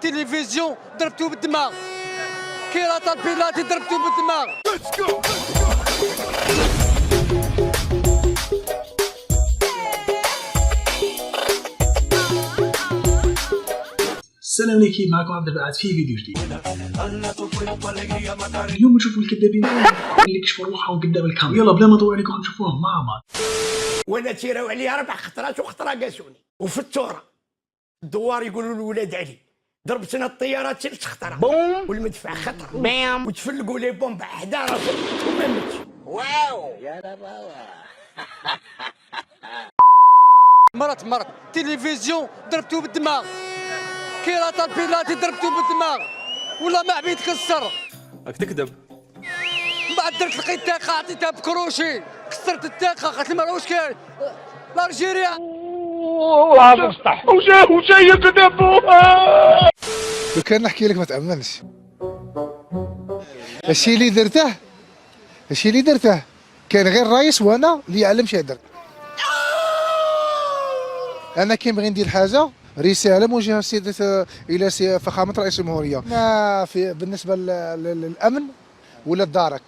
تلفزيون ضربتو بالدماغ، كي راتا البيلاتي ضربتو بالدماغ. السلام عليكم، معكم عبد البعث في فيديو جديد. اليوم نشوفوا الكذابين اللي كشفوا روحهم قدام الكاميرا. يلا بلا ما نطول عليكم نشوفوهم مع بعض. وانا تيراو عليا 4 خطرات وخطره قاسوني. وفي الثوره الدوار يقولوا لولاد علي ضربتنا الطيارات 3 خطرات والمدفع خطر بام وتفلقوا لي بومب حدا راسك وما متش. واو يا رباوه. مرت تلفزيون ضربتو بالدماغ، كي راتا البيلاتي ضربتو بالدماغ ولا ما عبيد كسر. راك تكذب. من بعد درت لقيت التاقه عطيتها بكروشي، كسرت التاقه قالت لي ما راهوش كاين لارجيريا. والله مسطح وجا يكذب. لو كان نحكي لك ما تأمنش. الشيء اللي درته كان غير رايس وانا اللي يعلم شي درت. انا كي نبغي ندير حاجه رساله موجهه الى فخامه رئيس الجمهوريه. بالنسبه للامن ولا دارك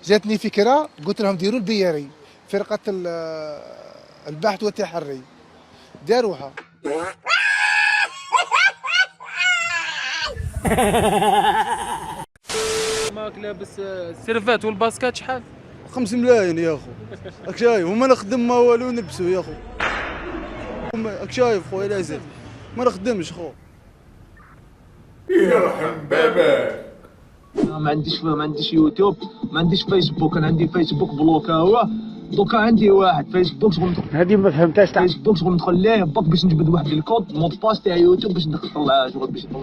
جاتني فكره، قلت لهم ديروا البياري فرقه البحث والتحري داروها. ماك لابس السيرفات والباسكات شحال؟ 5 ملايين يا اخو. راك شايف وما نخدم ما والو نلبسو يا اخو. راك شايف خويا لازم ما نخدمش خو. يرحم باباك. ما عنديش يوتيوب، ما عنديش فيسبوك. انا عندي فيسبوك بلوكا هو دوكا عندي واحد فيسبوك شغل ندخل. هذه ما فهمتهاش. تاع فيسبوك شغل ندخل ليه باك باش نجبد واحد الكود مود باس تاع يوتيوب باش ندخل طلع شغل باش نطلع.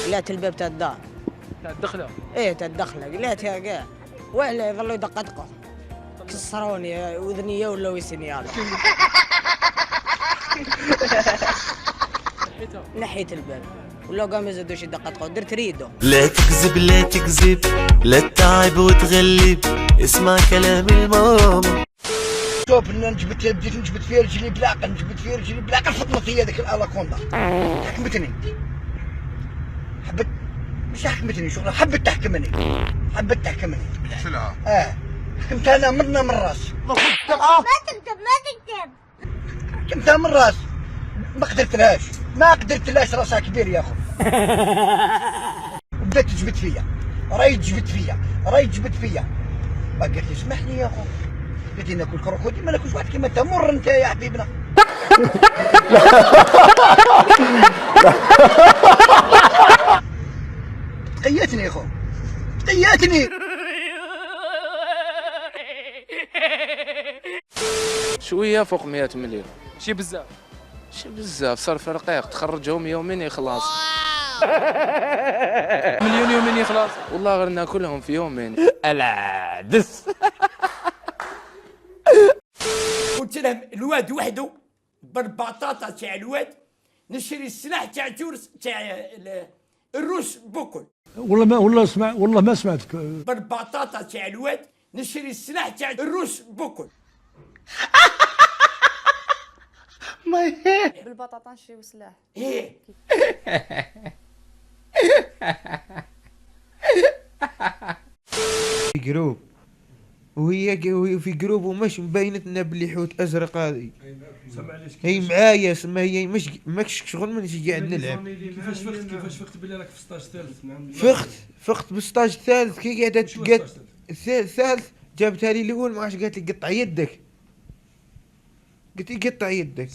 قلات الباب تاع الدار تاع الدخله. ايه تاع الدخله قلاتها كاع ولا يظلوا يدقدقوا كسروني وذنيه ولا ويسنيال. نحيت الباب ولا قام ما زادوش يدقدقوا درت ريدو. لا تكذب لا تكذب لا تتعب وتغلب، اسمع كلام الماما. شوف نجبد بديت نجبد فيها رجلي بلاقه، نجبد فيها رجلي بلاقه فطنت هي ذاك الالاكوندا حكمتني. حبت مش حكمتني شغل حبت تحكمني. حكمتها انا من راس. ما تكتب حكمتها من راس. ما قدرتلهاش راسها كبير يا اخو. بدات تجبد فيا راهي تجبد فيا. ما قالت لي اسمحني يا اخو، قالت لي ناكل كروكوديل ما ناكلش واحد كيما انت. مر انت يا حبيبنا. تقيتني يا اخو تقيتني. شويه فوق 100 مليون، شي بزاف صار في رقيق تخرجهم يومين يخلص. مليون يومين يخلص والله غير ناكلهم في يومين. الا دس. قلت لهم الواد وحده بالبطاطا تاع الواد نشري السلاح تاع تونس تاع الروس بوكل. والله ما سمعتك. بالبطاطا تاع الواد نشري السلاح تاع الروس بوكل. بالبطاطا نشريو سلاح. ايه. في جروب وهي في جروب ومش مبينت لنا بلي حوت ازرق هذه هي معايا سما هي ماكش شغل ما نجي قاعد نلعب. كيفاش فقت بلي راك في ستاج ثالث؟ فقت بالستاج الثالث كي قاعده الثالث جابتها لي الاول ما عرفتش قالت لي قطع يدك. قلت لي قطع يدك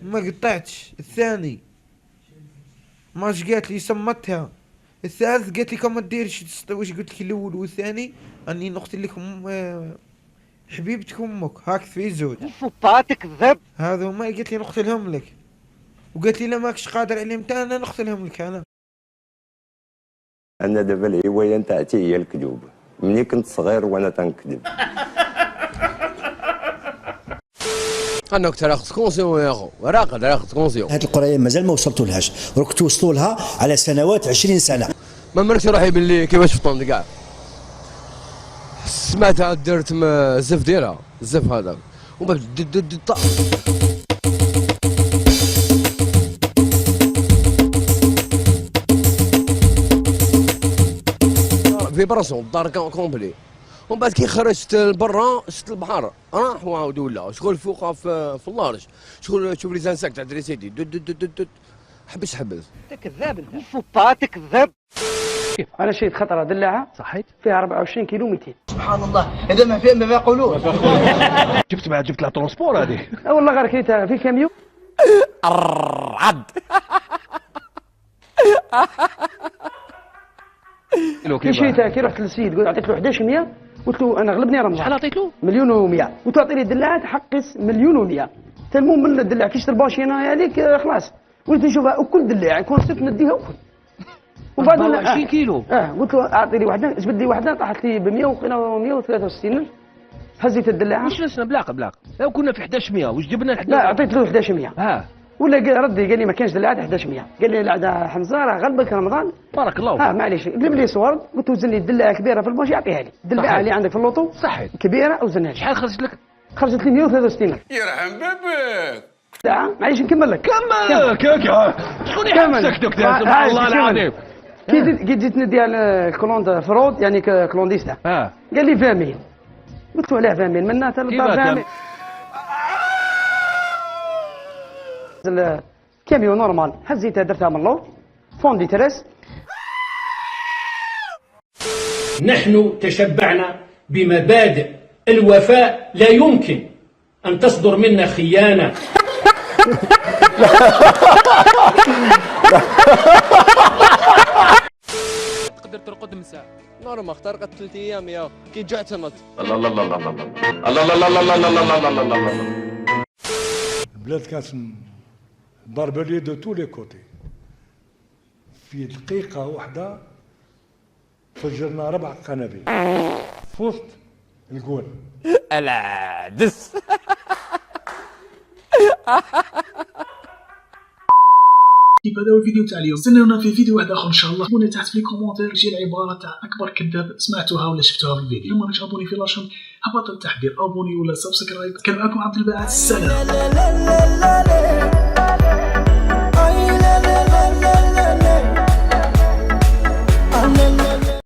ما قطعتش. الثاني ماش قالت لي صمتها. الثالث قالت لي كم ما ديرش واش قلت لك الاول والثاني اني نقتل لكم حبيبتك امك هاك في زوج صفاتك ذب هذا ما قالت لي نقتلهم لك. وقالت لي لا ماكش قادر عليهم تا انا نقتلهم لك. انا دابا الهوايه نتاعتي هي الكذوب. مني كنت صغير وانا تنكذب. انا كنت راخذ كونسيون يا اخو راخذ كونسيون. هاد القريه مازال ما وصلتوا لهاش، راك توصلوا لها على سنوات 20 سنه. ما مركش روحي باللي كيفاش فطنت كاع. سمعتها درت الزف ديالها الزف هذا ومن بعد فيبراسيون الدار كومبلي ومن بعد كي خرجت لبرا شفت البحر راح وعاود ولا شغل فوق في اللارج شغل تشوف لي زانساك تاع دري سيدي حبس انت كذاب انت فوبا كذاب. انا شريت خطره دلاعه صحيت فيها 24 كيلو 200. سبحان الله هذا ما فهم ما يقولون. جبت لها ترونسبور هذه. والله غير كريتها في كاميو الرعد. كي شريتها كي رحت للسيد قلت عطيت له 1100 قلت له انا غلبني رمضان. شحال عطيت له؟ 1,100,000 قلت له اعطيني الدلاعه تحقس 1,100,000. المهم من الدلاع كي شريت الباشينه هذيك خلاص وليت نشوفها وكل دلاع يكون صرت نديها وكل. وبعد 20 كيلو. قلت له اعطيني وحده جبد لي وحده طاحت لي ب 163,000 هزيت الدلاعه. واش لسنا بلاق لو كنا في 1100 واش جبنا 1100؟ لا اعطيت له 1100. ولا ردي قال لي ما كانش دلاعه 1100 قال لي لا حمزه راه غلبك رمضان بارك الله. معليش قلب لي صور قلت وزن لي الدلاعه كبيره في الباش يعطيها لي الدلاعه اللي عندك في اللوطو صحيح كبيره وزنها. شحال خرجت لك؟ خرجت لي 163,000. يرحم باباك. لا معليش نكمل لك. كمل شكون يحبسك دكتور سبحان الله العظيم. كي جيت نديها الكلوند فرود يعني كلونديستا قال لي 20,000 قلت له علاه 20,000 منها حتى للدار 20,000 الكاميو نورمال هزيتها درتها من اللور فوندي تريس. نحن تشبعنا بمبادئ الوفاء لا يمكن أن تصدر منا خيانة. تقدر ترقد من ساعة نورمال اخترقت 3 ايام يا كي جوع تمط. الله الله الله الله الله الله الله الله الله الله الله الله. البلاد كانت باربلي دو تو لي كوتي. في دقيقة واحدة فجرنا 4 قنابل في وسط الجول. العدس. كيف هذا هو الفيديو تاع اليوم. استنونا في فيديو واحد اخر ان شاء الله. كونوا تحت في لي كومونتير شي العباره تاع اكبر كذاب سمعتوها ولا شفتوها في الفيديو. لما راكش ابوني في لاشين هبط التحضير ابوني ولا سبسكرايب. كان معكم عبد الباعث. سلام.